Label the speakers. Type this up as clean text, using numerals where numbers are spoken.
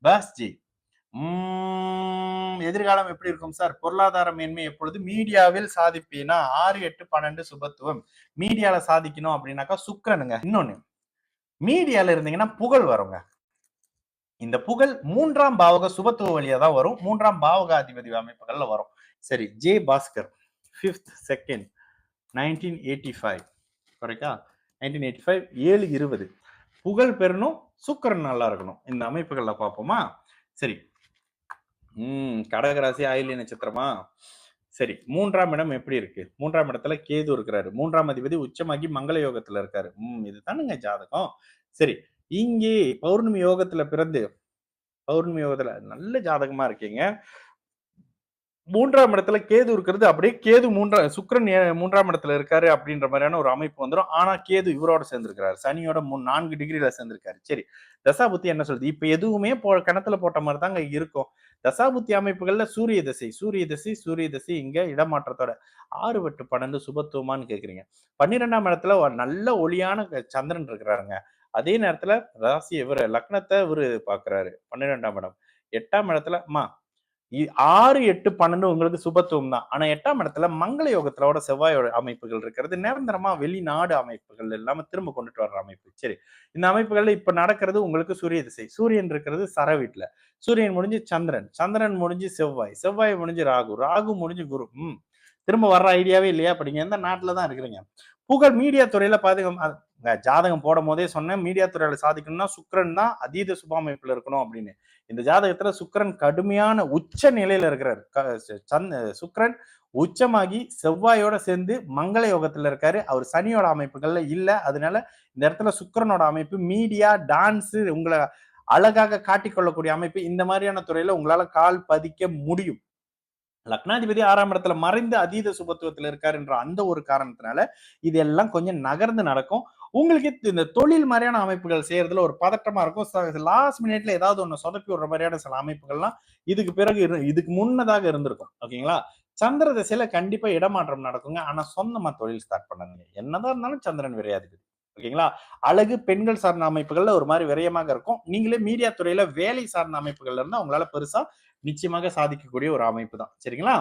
Speaker 1: பாஸ்ஜி. எதிர்காலம் எப்படி இருக்கும் சார்? பொருளாதார மேன்மை எப்பொழுது? மீடியாவில் சாதிப்பீனா? 6, 8, 12 சுபத்துவம். மீடியால சாதிக்கணும் அப்படின்னாக்கா சுக்கிரனுங்க. இன்னொன்னு, மீடியால இருந்தீங்கன்னா புகழ் வருங்க. இந்த புகழ் 3ஆம் பாவக சுபத்துவ வழியா தான் வரும். 3ஆம் பாவகாதிபதி அமைப்புகள்ல வரும். சரி, ஜே பாஸ்கர் 5th செகண்ட் 1985 கரெக்டா? 1985 7/20 புகழ் பெறணும், சுக்கிரன் நல்லா இருக்கணும். இந்த அமைப்புகள்ல பார்ப்போமா? சரி. கடகராசி ஆயில்ய நட்சத்திரமா? சரி, 3ஆம் இடம் எப்படி இருக்கு? 3ஆம் இடத்துல கேது இருக்கிறாரு. 3ஆம் அதிபதி உச்சமாகி மங்கள யோகத்துல இருக்காரு. இதுதானுங்க ஜாதகம். சரி, இங்கே பௌர்ணமி யோகத்துல பிறந்து பௌர்ணமி யோகத்துல நல்ல ஜாதகமா இருக்கீங்க. 3ஆம் இடத்துல கேது இருக்கிறது, அப்படியே கேது சுக்கிரன் 3ஆம் இடத்துல இருக்காரு அப்படின்ற மாதிரியான ஒரு அமைப்பு வந்துடும். ஆனா கேது இவரோட சேர்ந்திருக்கிறாரு, சனியோட 4 டிகிரில சேர்ந்திருக்காரு. சரி, தசாபுத்தி என்ன சொல்லுது? இப்ப எதுவுமே கிணத்துல போட்ட மாதிரி தாங்க இருக்கும். தசாபுத்தி அமைப்புகள்ல சூரிய தசை இங்க இடமாற்றத்தோட 6, 8, 12 சுபத்துவமான்னு கேக்குறீங்க. 12ஆம் இடத்துல ஒரு நல்ல ஒளியான சந்திரன் இருக்கிறாருங்க. அதே நேரத்துல ராசி இவரு லக்னத்தை இவரு பாக்குறாரு 12ஆம் இடம். 8ஆம் இடத்துல 6, 8, 12 உங்களுக்கு சுபத்துவம் தான். ஆனா 8ஆம் இடத்துல மங்கள யோகத்தோட செவ்வாயோட அமைப்புகள் இருக்கிறது. நிரந்தரமா வெளிநாடு அமைப்புகள் இல்லாம திரும்ப கொண்டுட்டு வர்ற அமைப்பு. சரி, இந்த அமைப்புகள்ல இப்ப நடக்கிறது உங்களுக்கு சூரிய திசை. சூரியன் இருக்கிறது சர வீட்டுல. சூரியன் முடிஞ்சு சந்திரன் முடிஞ்சு செவ்வாய் முடிஞ்சு ராகு முடிஞ்சு குரு. திரும்ப வர்ற ஐடியாவே இல்லையா? அப்ப நீங்க எந்த நாட்டுல தான் இருக்கிறீங்க? புகழ் மீடியா துறையில ஜாதகம் போடும் போதே சொன்னேன், மீடியா துறையில சாதிக்கணும்னா சுக்கிரன் தான் அதீத சுபாமைப்புல இருக்கணும் அப்படின்னு. இந்த ஜாதகத்துல சுக்கிரன் கடுமையான உச்ச நிலையில இருக்கிறாரு. சுக்கிரன் உச்சமாகி செவ்வாயோட சேர்ந்து மங்கள யோகத்துல இருக்காரு. அவர் சனியோட அமைப்புகள்ல இல்ல. அதனால இந்த இடத்துல சுக்கிரனோட அமைப்பு மீடியா, டான்ஸ், உங்களை அழகாக காட்டிக்கொள்ளக்கூடிய அமைப்பு, இந்த மாதிரியான துறையில உங்களால கால் பதிக்க முடியும். லக்னாதிபதி 6ஆம் இடத்துல மறைந்து அதீத சுபத்துவத்துல இருக்காருன்ற அந்த ஒரு காரணத்தினால இதெல்லாம் கொஞ்சம் நகர்ந்து நடக்கும். உங்களுக்கு இந்த தொழில் மாதிரியான அமைப்புகள் செய்யறதுல ஒரு பதட்டமா இருக்கும். லாஸ்ட் மினிட்ல ஏதாவது ஒண்ணு சொதப்பி விடுற மாதிரியான சில அமைப்புகள்லாம் இதுக்கு பிறகு இதுக்கு முன்னதாக இருந்திருக்கும். ஓகேங்களா? சந்திர திசையில கண்டிப்பா இடமாற்றம் நடக்குங்க. ஆனா சொந்தமா தொழில் ஸ்டார்ட் பண்ணாதீங்க. என்னதான் இருந்தாலும் சந்திரன் விரையாதிபதி. ஓகேங்களா? அழகு பெண்கள் சார்ந்த அமைப்புகள்ல ஒரு மாதிரி விரயமாக இருக்கும். நீங்களே மீடியா துறையில வேலை சார்ந்த அமைப்புகள்ல இருந்தா உங்களால பெருசா நிச்சயமாக சாதிக்கக்கூடிய ஒரு அமைப்பு தான். சரிங்களா?